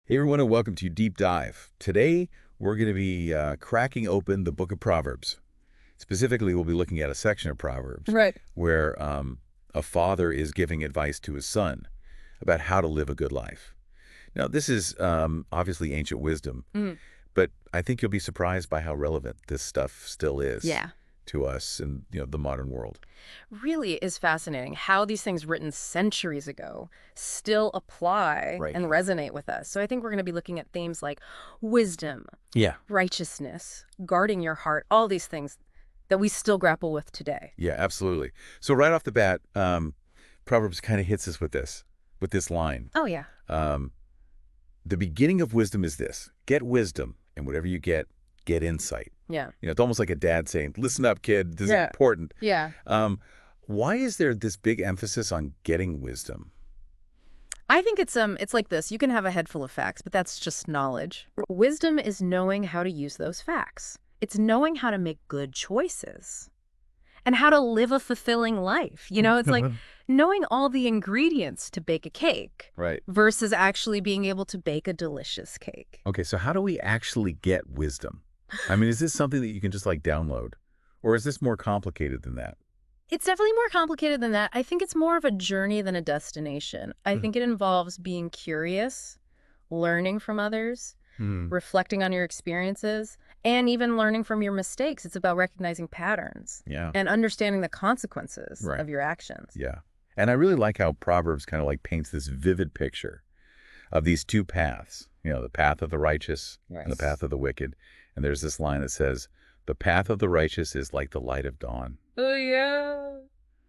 Hey everyone, and welcome to Deep Dive. Today, we're going to be cracking open the book of Proverbs. Specifically, we'll be looking at a section of Proverbs Right. where a father is giving advice to his son about how to live a good life. Now, this is obviously ancient wisdom, Mm. but I think you'll be surprised by how relevant this stuff still is Yeah. to us in the modern world. Really is fascinating how these things written centuries ago still apply Right. and resonate with us. So I think we're going to be looking at themes like wisdom, Yeah. righteousness, guarding your heart, all these things that we still grapple with today. Yeah, absolutely. So right off the bat, Proverbs kind of hits us with this line. Oh, yeah. Um, The beginning of wisdom is this: get wisdom, and whatever you get insight. Yeah. It's almost like a dad saying, listen up, kid, this is Yeah. important. Yeah. Why is there this big emphasis on getting wisdom? I think it's like this. You can have a head full of facts, but that's just knowledge. Wisdom is knowing how to use those facts. It's knowing how to make good choices and how to live a fulfilling life. It's like knowing all the ingredients to bake a cake Right. versus actually being able to bake a delicious cake. Okay, so how do we actually get wisdom? I mean, is this something that you can just like download? Or is this more complicated than that? It's definitely more complicated than that. I think it's more of a journey than a destination. I think it involves being curious, learning from others, Hmm. reflecting on your experiences, and even learning from your mistakes. It's about recognizing patterns Yeah. and understanding the consequences Right. of your actions. Yeah. And I really like how Proverbs kind of like paints this vivid picture of these two paths, the path of the righteous and the path of the wicked. And there's this line that says, the path of the righteous is like the light of dawn. Oh, yeah.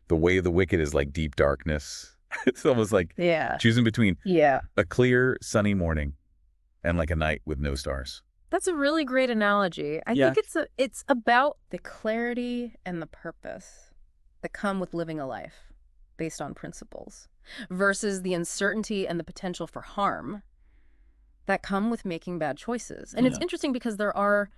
The way of the wicked is like deep darkness. It's almost like Yeah. choosing between Yeah. a clear, sunny morning and like a night with no stars. That's a really great analogy. I Yeah. think it's about the clarity and the purpose that come with living a life based on principles versus the uncertainty and the potential for harm that come with making bad choices. And it's Yeah. interesting because there are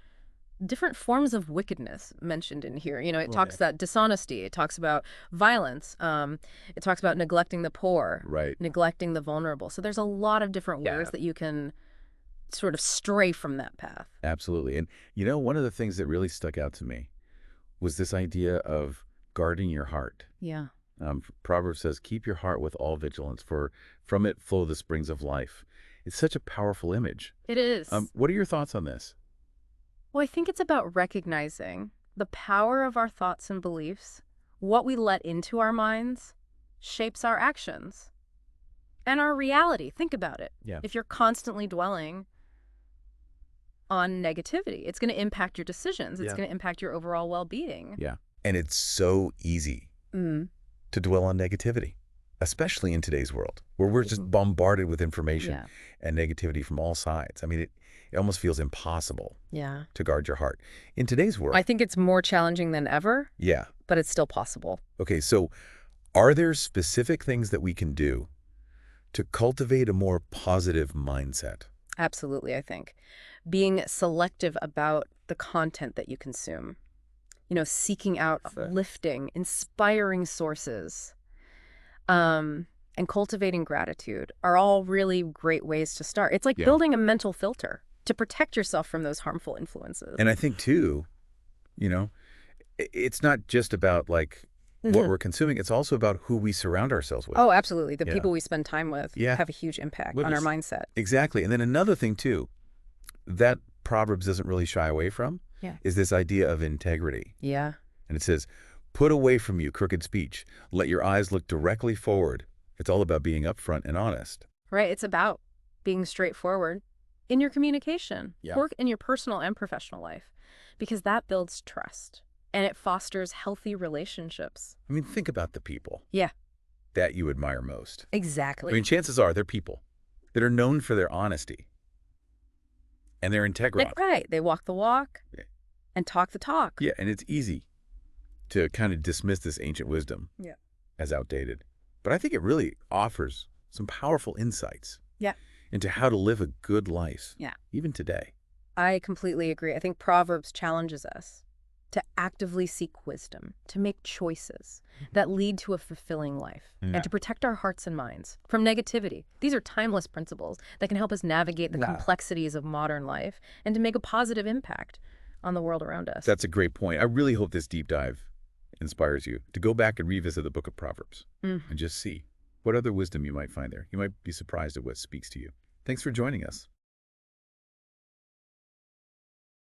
different forms of wickedness mentioned in here. It talks about dishonesty. It talks about violence. It talks about neglecting the poor, Right. neglecting the vulnerable. So there's a lot of different ways that you can sort of stray from that path. Absolutely. And one of the things that really stuck out to me was this idea of guarding your heart. Yeah. Proverbs says, keep your heart with all vigilance, for from it flow the springs of life. It's such a powerful image. It is. What are your thoughts on this? Well, I think it's about recognizing the power of our thoughts and beliefs. What we let into our minds shapes our actions and our reality. Think about it. Yeah. If you're constantly dwelling on negativity, it's going to impact your decisions. It's going to impact your overall well-being. Yeah. And it's so easy to dwell on negativity, especially in today's world where we're just bombarded with information Yeah. and negativity from all sides. I mean, it almost feels impossible Yeah. to guard your heart. In today's world, I think it's more challenging than ever, yeah. but it's still possible. Okay, so are there specific things that we can do to cultivate a more positive mindset? Absolutely, I think. Being selective about the content that you consume. Seeking out uplifting, inspiring sources, and cultivating gratitude are all really great ways to start. It's like building a mental filter to protect yourself from those harmful influences. And I think, too, it's not just about like what we're consuming. It's also about who we surround ourselves with. Oh, absolutely. The Yeah. people we spend time with Yeah. have a huge impact Well, on our just- mindset. Exactly. And then another thing, too, that Proverbs doesn't really shy away from is this idea of integrity. Yeah. And it says, put away from you crooked speech. Let your eyes look directly forward. It's all about being upfront and honest. Right. It's about being straightforward in your communication, Yeah. work in your personal and professional life, because that builds trust and it fosters healthy relationships. I mean, think about the people Yeah, that you admire most. exactly. I mean, chances are they're people that are known for their honesty and their integrity. Right. They walk the walk Yeah. and talk the talk. Yeah, and it's easy to kind of dismiss this ancient wisdom Yeah. as outdated. But I think it really offers some powerful insights Yeah. into how to live a good life, Yeah. even today. I completely agree. I think Proverbs challenges us to actively seek wisdom, to make choices that lead to a fulfilling life, and to protect our hearts and minds from negativity. These are timeless principles that can help us navigate the complexities of modern life and to make a positive impact on the world around us. That's a great point. I really hope this deep dive inspires you to go back and revisit the book of Proverbs and just see what other wisdom you might find there. You might be surprised at what speaks to you. Thanks for joining us.